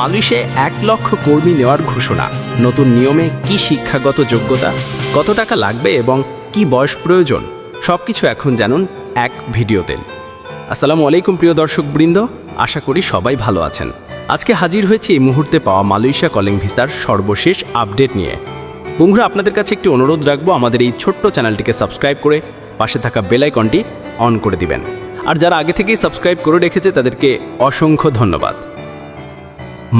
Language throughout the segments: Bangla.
মালয়েশিয়ায় 1 লক্ষ কর্মী নেওয়ার ঘোষণা। নতুন নিয়মে কি শিক্ষাগত যোগ্যতা, কত টাকা লাগবে এবং কি বয়স প্রয়োজন, সবকিছু এখন জানুন এক ভিডিওতে। আসসালামু আলাইকুম প্রিয় দর্শকবৃন্দ, আশা করি সবাই ভালো আছেন। আজকে হাজির হয়েছে এই মুহূর্তে পাওয়া মালয়েশিয়া কলিং ভিসার সর্বশেষ আপডেট নিয়ে। বন্ধুরা, আপনাদের কাছে একটি অনুরোধ রাখবো, আমাদের এই ছোট্ট চ্যানেলটিকে সাবস্ক্রাইব করে পাশে থাকা বেল আইকনটি অন করে দিবেন। আর যারা আগে থেকেই সাবস্ক্রাইব করে রেখেছে তাদেরকে অসংখ্য ধন্যবাদ।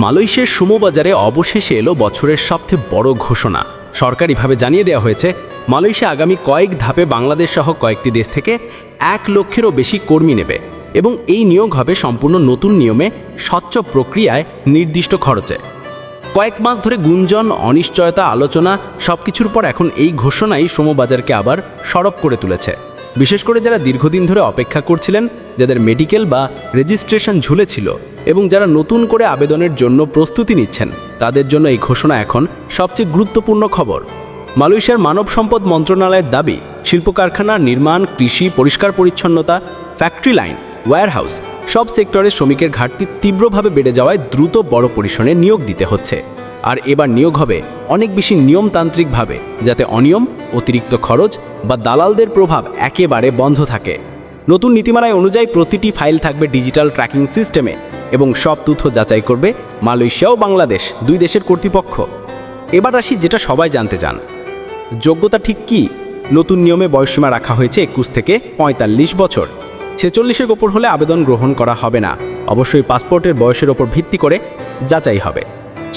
মালয়েশিয়ার সুমো বাজারে অবশেষে এলো বছরের সবচেয়ে বড় ঘোষণা। সরকারিভাবে জানিয়ে দেওয়া হয়েছে মালয়েশিয়া আগামী কয়েক ধাপে বাংলাদেশ সহ কয়েকটি দেশ থেকে 1 লক্ষেরও বেশি কর্মী নেবে এবং এই নিয়োগ হবে সম্পূর্ণ নতুন নিয়মে, স্বচ্ছ প্রক্রিয়ায়, নির্দিষ্ট খরচে। কয়েক মাস ধরে গুঞ্জন, অনিশ্চয়তা, আলোচনা সবকিছুর পর এখন এই ঘোষণাই শ্রম বাজারকে আবার সরব করে তুলেছে। বিশেষ করে যারা দীর্ঘদিন ধরে অপেক্ষা করছিলেন, যাদের মেডিকেল বা রেজিস্ট্রেশন ঝুলেছিল এবং যারা নতুন করে আবেদনের জন্য প্রস্তুতি নিচ্ছেন, তাদের জন্য এই ঘোষণা এখন সবচেয়ে গুরুত্বপূর্ণ খবর। মালয়েশিয়ার মানব সম্পদ মন্ত্রণালয়ের দাবি, শিল্প কারখানা, নির্মাণ, কৃষি, পরিষ্কার পরিচ্ছন্নতা, ফ্যাক্টরি লাইন, ওয়্যারহাউস সব সেক্টরে শ্রমিকের ঘাটতি তীব্রভাবে বেড়ে যাওয়ায় দ্রুত বড় পরিসরে নিয়োগ দিতে হচ্ছে। আর এবার নিয়োগ হবে অনেক বেশি নিয়মতান্ত্রিকভাবে, যাতে অনিয়ম, অতিরিক্ত খরচ বা দালালদের প্রভাব একেবারে বন্ধ থাকে। নতুন নীতিমালায় অনুযায়ী প্রতিটি ফাইল থাকবে ডিজিটাল ট্র্যাকিং সিস্টেমে এবং সব তথ্য যাচাই করবে মালয়েশিয়া ও বাংলাদেশ, দুই দেশের কর্তৃপক্ষ। এবার আসি যেটা সবাই জানতে চান, যোগ্যতা ঠিক কি? নতুন নিয়মে বয়সসীমা রাখা হয়েছে 21 থেকে 45 বছর। 46-এর ওপর হলে আবেদন গ্রহণ করা হবে না। অবশ্যই পাসপোর্টের বয়সের ওপর ভিত্তি করে যাচাই হবে।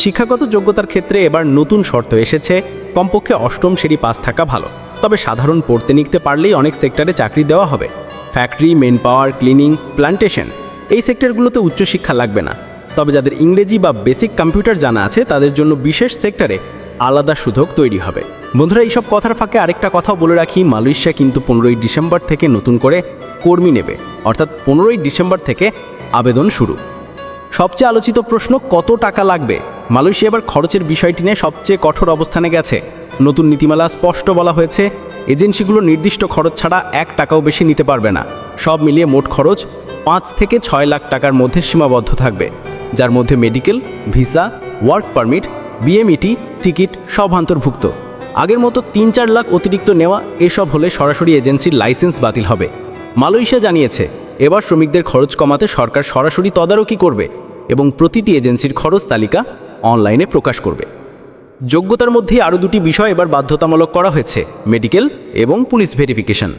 শিক্ষাগত যোগ্যতার ক্ষেত্রে এবার নতুন শর্ত এসেছে, কমপক্ষে 8ম শ্রেণী পাস থাকা ভালো, তবে সাধারণ পড়তে লিখতে পারলেই অনেক সেক্টরে চাকরি দেওয়া হবে। ফ্যাক্টরি, মেন পাওয়ার, ক্লিনিং, প্ল্যান্টেশন এই সেক্টরগুলোতে উচ্চশিক্ষা লাগবে না। তবে যাদের ইংরেজি বা বেসিক কম্পিউটার জানা আছে তাদের জন্য বিশেষ সেক্টরে আলাদা সুযোগ তৈরি হবে। বন্ধুরা, এইসব কথার ফাঁকে আরেকটা কথাও বলে রাখি, মালয়েশিয়া কিন্তু 15ই ডিসেম্বর থেকে নতুন করে কর্মী নেবে, অর্থাৎ 15ই ডিসেম্বর থেকে আবেদন শুরু। সবচেয়ে আলোচিত প্রশ্ন, কত টাকা লাগবে? মালয়েশিয়া এবার খরচের বিষয়টি নিয়ে সবচেয়ে কঠোর অবস্থানে গেছে। নতুন নীতিমালা স্পষ্ট বলা হয়েছে, এজেন্সিগুলো নির্দিষ্ট খরচ ছাড়া 1 টাকাও বেশি নিতে পারবে না। সব মিলিয়ে মোট খরচ 5 থেকে 6 লাখ টাকার মধ্যে সীমাবদ্ধ থাকবে, যার মধ্যে medical, visa, work permit, BMET, ticket সব অন্তর্ভুক্ত। আগের মতো 3-4 লাখ অতিরিক্ত নেওয়া এসব হলে সরাসরি এজেন্সির লাইসেন্স বাতিল হবে। মালয়েশিয়া জানিয়েছে, এবার শ্রমিকদের খরচ কমাতে সরকার সরাসরি তদারকি করবে এবং প্রতিটি এজেন্সির খরচ তালিকা অনলাইনে প্রকাশ করবে। যোগ্যতার মধ্যে আরও 2টি বিষয় এবার বাধ্যতামূলক করা হয়েছে, মেডিকেল এবং পুলিশ ভেরিফিকেশন।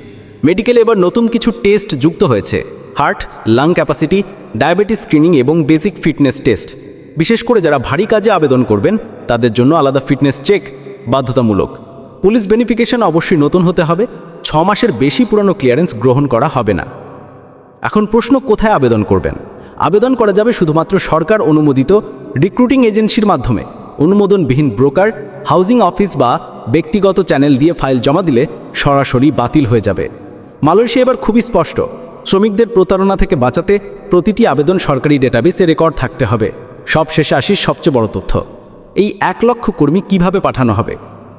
মেডিকেলে এবার নতুন কিছু টেস্ট যুক্ত হয়েছে, heart, lung capacity, diabetes screening এবং বেসিক ফিটনেস টেস্ট। বিশেষ করে যারা ভারী কাজে আবেদন করবেন তাদের জন্য আলাদা ফিটনেস চেক বাধ্যতামূলক। পুলিশ ভেরিফিকেশন অবশ্যই নতুন হতে হবে, 6 মাসের বেশি পুরনো ক্লিয়ারেন্স গ্রহণ করা হবে না। এখন প্রশ্ন, কোথায় আবেদন করবেন? আবেদন করা যাবে শুধুমাত্র সরকার অনুমোদিত রিক্রুটিং এজেন্সির মাধ্যমে। অনুমোদনবিহীন ব্রোকার, হাউজিং অফিস বা ব্যক্তিগত চ্যানেল দিয়ে ফাইল জমা দিলে সরাসরি বাতিল হয়ে যাবে। মালয়েশিয়া এবার খুবই স্পষ্ট, শ্রমিকদের প্রতারণা থেকে বাঁচাতে প্রতিটি আবেদন সরকারি ডেটাবেসে রেকর্ড থাকতে হবে। সবশেষে আসি সবচেয়ে বড় তথ্য, এই 1 লক্ষ কর্মী কিভাবে পাঠানো হবে।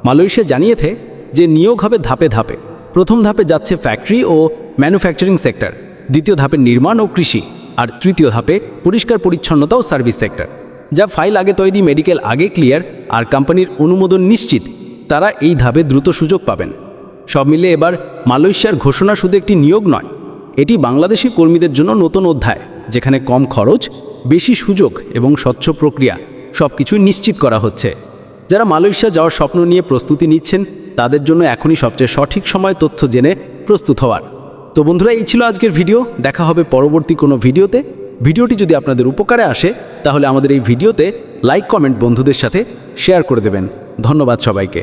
মালয়েশিয়া জানিয়েছে যে নিয়োগ হবে ধাপে ধাপে। প্রথম ধাপে যাচ্ছে ফ্যাক্টরি ও ম্যানুফ্যাকচারিং সেক্টর, দ্বিতীয় ধাপে নির্মাণ ও কৃষি, আর তৃতীয় ধাপে পরিষ্কার পরিচ্ছন্নতা ও সার্ভিস সেক্টর। যা ফাইল আগে তৈরি, মেডিকেল আগে ক্লিয়ার আর কোম্পানির অনুমোদন নিশ্চিত, তারা এই ধাপে দ্রুত সুযোগ পাবেন। সব মিলে এবার মালয়েশিয়ার ঘোষণা শুধু একটি নিয়োগ নয়, এটি বাংলাদেশি কর্মীদের জন্য নতুন অধ্যায়, যেখানে কম খরচ, বেশি সুযোগ এবং স্বচ্ছ প্রক্রিয়া সব কিছুই নিশ্চিত করা হচ্ছে। যারা মালয়েশিয়া যাওয়ার স্বপ্ন নিয়ে প্রস্তুতি নিচ্ছেন তাদের জন্য এখনই সবচেয়ে সঠিক সময় তথ্য জেনে প্রস্তুত হওয়ার। তো বন্ধুরা, এই ছিল আজকের ভিডিও। দেখা হবে পরবর্তী কোনো ভিডিওতে। ভিডিওটি যদি আপনাদের উপকারে আসে তাহলে আমাদের এই ভিডিওতে লাইক, কমেন্ট বন্ধুদের সাথে শেয়ার করে দেবেন। ধন্যবাদ সবাইকে।